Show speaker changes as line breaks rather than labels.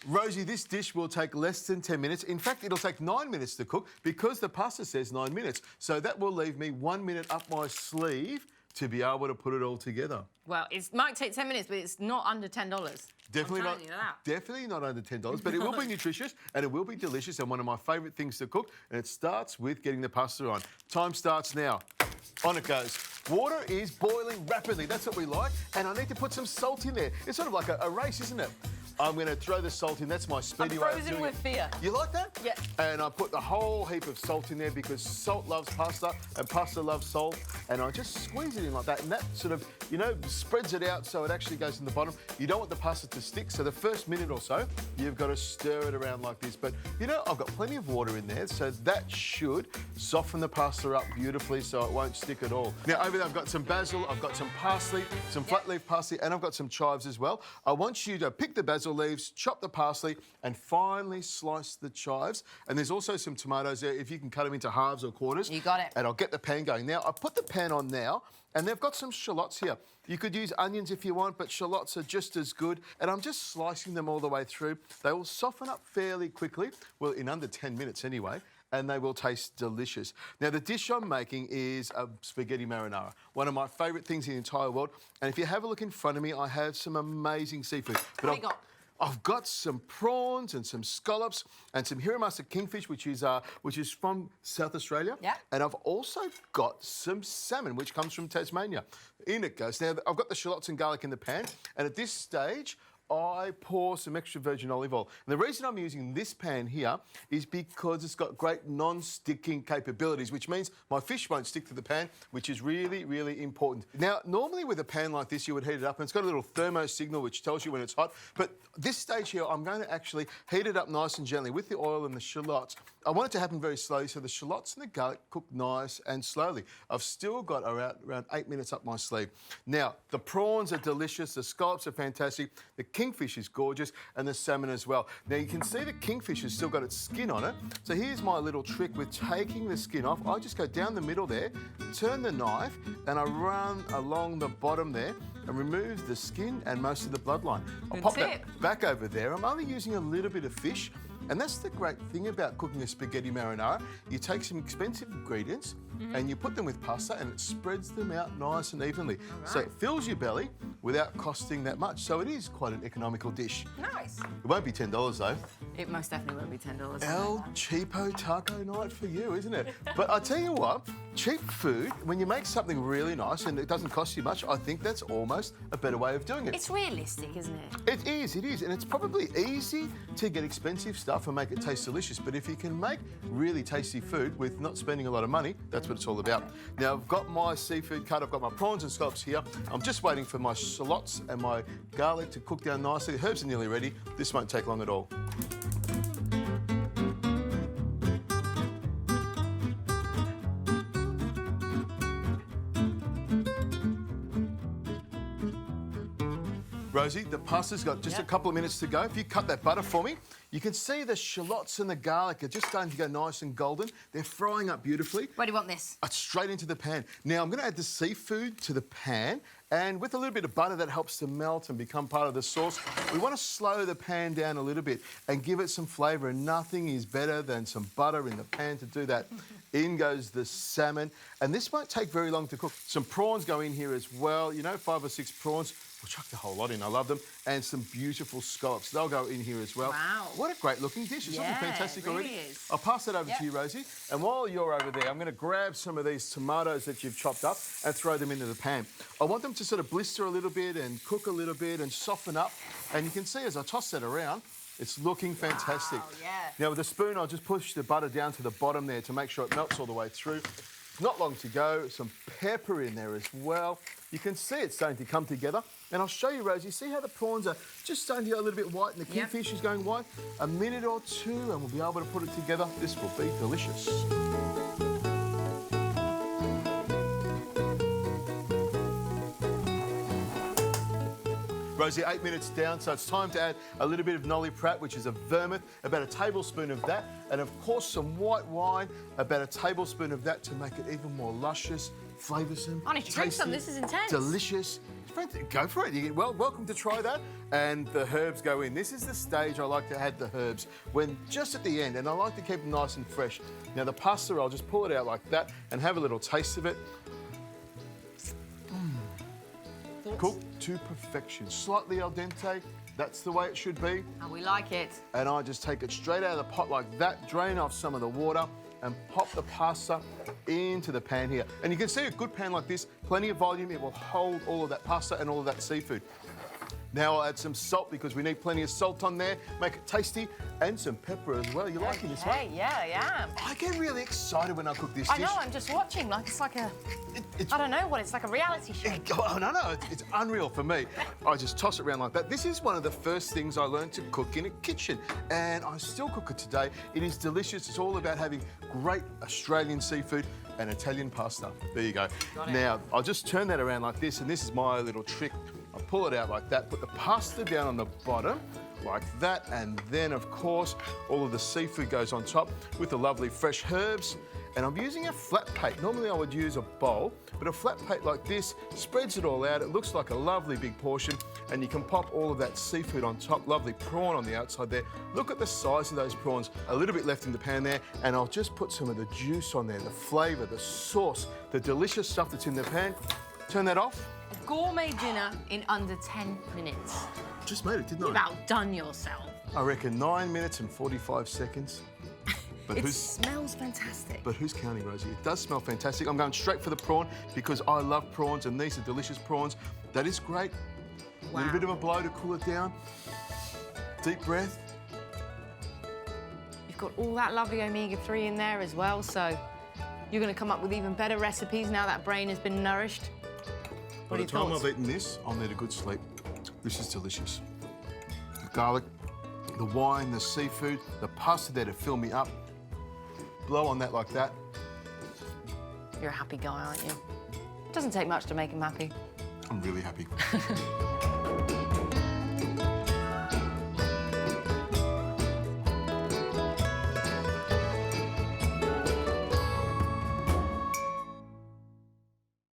Rosie, this dish will take less than 10 minutes. In fact, it'll take 9 minutes to cook because the pasta says 9 minutes. So that will leave me 1 minute up my sleeve to be able to put it all together.
Well, it might take 10 minutes, but it's not under $10.
Definitely not.
You that.
Definitely not under $10, but it will be nutritious and it will be delicious and one of my favourite things to cook. And it starts with getting the pasta on. Time starts now. On it goes. Water is boiling rapidly. That's what we like. And I need to put some salt in there. It's sort of like a race, isn't it? I'm going to throw the salt in. That's my speedy way of doing it.
I'm frozen with fear.
You like that?
Yeah.
And I put the whole heap of salt in there because salt loves pasta and pasta loves salt. And I just squeeze it in like that. And that sort of, you know, spreads it out so it actually goes in the bottom. You don't want the pasta to stick. So the first minute or so, you've got to stir it around like this. But, you know, I've got plenty of water in there. So that should soften the pasta up beautifully so it won't stick at all. Now, over there, I've got some basil, I've got some parsley, some flat leaf parsley, and I've got some chives as well. I want you to pick the basil leaves, chop the parsley, and finely slice the chives. And there's also some tomatoes there, if you can cut them into halves or quarters.
You got it.
And I'll get the pan going. Now, I put the pan on now, and they've got some shallots here. You could use onions if you want, but shallots are just as good. And I'm just slicing them all the way through. They will soften up fairly quickly, well, in under 10 minutes anyway, and they will taste delicious. Now, the dish I'm making is a spaghetti marinara, one of my favourite things in the entire world. And if you have a look in front of me, I have some amazing seafood.
What have you got?
I've got some prawns and some scallops and some Hiramasa kingfish, which is from South Australia.
Yeah.
And I've also got some salmon, which comes from Tasmania. In it goes. Now, I've got the shallots and garlic in the pan, and at this stage, I pour some extra virgin olive oil. And the reason I'm using this pan here is because it's got great non-sticking capabilities, which means my fish won't stick to the pan, which is really, really important. Now, normally with a pan like this, you would heat it up, and it's got a little thermo signal which tells you when it's hot. But this stage here, I'm going to actually heat it up nice and gently with the oil and the shallots. I want it to happen very slowly, so the shallots and the garlic cook nice and slowly. I've still got around 8 minutes up my sleeve. Now, the prawns are delicious, the scallops are fantastic, the kingfish is gorgeous, and the salmon as well. Now, you can see the kingfish has still got its skin on it. So here's my little trick with taking the skin off. I just go down the middle there, turn the knife, and I run along the bottom there and remove the skin and most of the bloodline. I'll pop that back over there. I'm only using a little bit of fish. And that's the great thing about cooking a spaghetti marinara. You take some expensive ingredients and you put them with pasta and it spreads them out nice and evenly. Right. So it fills your belly without costing that much. So it is quite an economical dish.
Nice.
It won't be $10 though.
It most definitely won't be $10.
El cheapo taco night for you, isn't it? But I tell you what, cheap food, when you make something really nice and it doesn't cost you much, I think that's almost a better way of doing it.
It's realistic, isn't it?
It is. And it's probably easy to get expensive stuff and make it taste delicious. But if you can make really tasty food with not spending a lot of money, that's what it's all about. Now, I've got my seafood cut. I've got my prawns and scallops here. I'm just waiting for my shallots and my garlic to cook down nicely. The herbs are nearly ready. This won't take long at all. Rosie, the pasta's got just a couple of minutes to go. If you cut that butter for me, you can see the shallots and the garlic are just starting to go nice and golden. They're frying up beautifully.
Where do you want this?
Straight into the pan. Now, I'm going to add the seafood to the pan, and with a little bit of butter that helps to melt and become part of the sauce, we want to slow the pan down a little bit and give it some flavour, and nothing is better than some butter in the pan to do that. In goes the salmon, and this won't take very long to cook. Some prawns go in here as well, you know, 5 or 6 prawns. We'll chuck the whole lot in, I love them. And some beautiful scallops. They'll go in here as well.
Wow.
What a great looking dish. It's looking fantastic
it really
already.
Is.
I'll pass it over to you, Rosie. And while you're over there, I'm going to grab some of these tomatoes that you've chopped up and throw them into the pan. I want them to sort of blister a little bit and cook a little bit and soften up. And you can see as I toss that around, it's looking fantastic.
Wow, yeah.
Now, with a spoon, I'll just push the butter down to the bottom there to make sure it melts all the way through. Not long to go. Some pepper in there as well. You can see it's starting to come together. And I'll show you, Rosie, see how the prawns are just starting to go a little bit white and the kingfish is going white? A minute or two and we'll be able to put it together. This will be delicious. Rosie, 8 minutes down, so it's time to add a little bit of nolly prat, which is a vermouth, about a tablespoon of that, and of course some white wine, about a tablespoon of that to make it even more luscious, flavoursome,
I need to drink some, this is intense.
Delicious. Go for it. Well, welcome to try that. And the herbs go in. This is the stage I like to add the herbs when just at the end, and I like to keep them nice and fresh. Now the pasta, I'll just pull it out like that and have a little taste of it. Cooked to perfection. Slightly al dente. That's the way it should be.
How we like it.
And I just take it straight out of the pot like that, drain off some of the water, and pop the pasta into the pan here. And you can see a good pan like this, plenty of volume, it will hold all of that pasta and all of that seafood. Now I'll add some salt because we need plenty of salt on there, make it tasty, and some pepper as well. You liking this one?
Hey, yeah, I am.
I get really excited when I cook this dish.
I know, I'm just watching, like it's like a, I don't know what, it's like a reality show.
Oh, no, it's unreal for me. I just toss it around like that. This is one of the first things I learned to cook in a kitchen, and I still cook it today. It is delicious. It's all about having great Australian seafood and Italian pasta. There you go. Now, I'll just turn that around like this, and this is my little trick. I pull it out like that, put the pasta down on the bottom, like that, and then, of course, all of the seafood goes on top with the lovely fresh herbs. And I'm using a flat plate. Normally I would use a bowl, but a flat plate like this spreads it all out. It looks like a lovely big portion, and you can pop all of that seafood on top. Lovely prawn on the outside there. Look at the size of those prawns. A little bit left in the pan there, and I'll just put some of the juice on there, the flavour, the sauce, the delicious stuff that's in the pan. Turn that off.
A gourmet dinner in under 10 minutes.
Just made it, didn't I?
You've outdone yourself.
I reckon 9 minutes and 45 seconds. But
It smells fantastic.
But who's counting, Rosie? It does smell fantastic. I'm going straight for the prawn because I love prawns, and these are delicious prawns. That is great. A little bit of a blow to cool it down. Deep breath.
You've got all that lovely omega-3 in there as well, so you're going to come up with even better recipes now that brain has been nourished.
By the time I've eaten this, I'll need a good sleep. This is delicious. The garlic, the wine, the seafood, the pasta there to fill me up. Blow on that like that.
You're a happy guy, aren't you? It doesn't take much to make him happy.
I'm really happy.